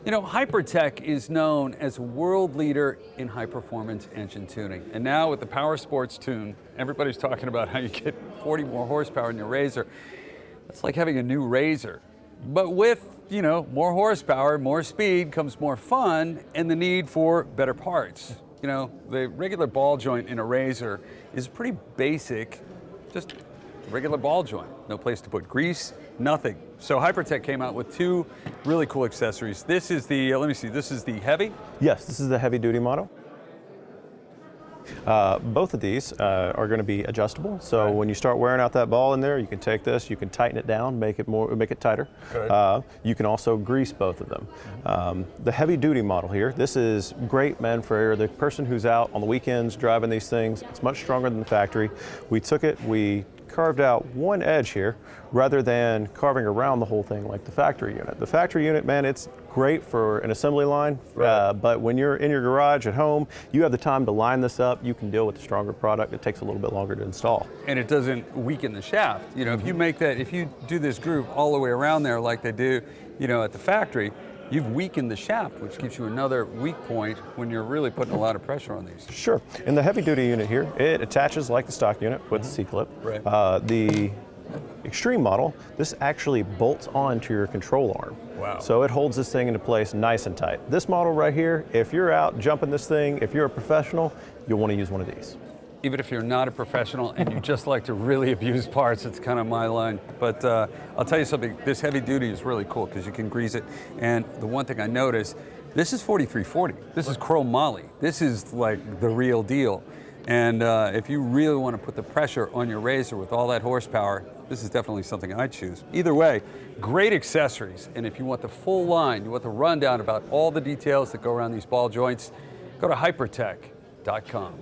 You know, Hypertech is known as a world leader in high-performance engine tuning. And now with the Power Sports Tune, everybody's talking about how you get 40 more horsepower in your RZR. That's like having a new RZR. But with, you know, more horsepower, more speed comes more fun and the need for better parts. You know, the regular ball joint in a RZR is pretty basic, just regular ball joint. No place to put grease, nothing. So Hypertech came out with two really cool accessories. This is the, let me see, this is the heavy? Yes, this is the heavy duty model. Both of these are going to be adjustable. So right. When you start wearing out that ball in there, you can take this, you can tighten it down, make it tighter. You can also grease both of them. The heavy duty model here, this is great, man, for the person who's out on the weekends driving these things. It's much stronger than the factory. We took it, we carved out one edge here rather than carving around the whole thing like the factory unit. The factory unit, man, it's great for an assembly line, right. But when you're in your garage at home, you have the time to line this up. You can deal with the stronger product. It takes a little bit longer to install. And it doesn't weaken the shaft. You know, if you make that, if you do this groove all the way around there like they do, you know, at the factory, you've weakened the shaft, which gives you another weak point when you're really putting a lot of pressure on these. Sure. In the heavy duty unit here, it attaches like the stock unit with the C-clip. Right. The Xtreme model, this actually bolts onto your control arm. Wow. So it holds this thing into place nice and tight. This model right here, if you're out jumping this thing, if you're a professional, you'll want to use one of these. Even if you're not a professional and you just like to really abuse parts, it's kind of my line. But I'll tell you something, this heavy duty is really cool because you can grease it. And the one thing I noticed, this is 4340. This is chrome moly. This is like the real deal. And if you really want to put the pressure on your RZR with all that horsepower, this is definitely something I'd choose. Either way, great accessories. And if you want the full line, you want the rundown about all the details that go around these ball joints, go to hypertech.com.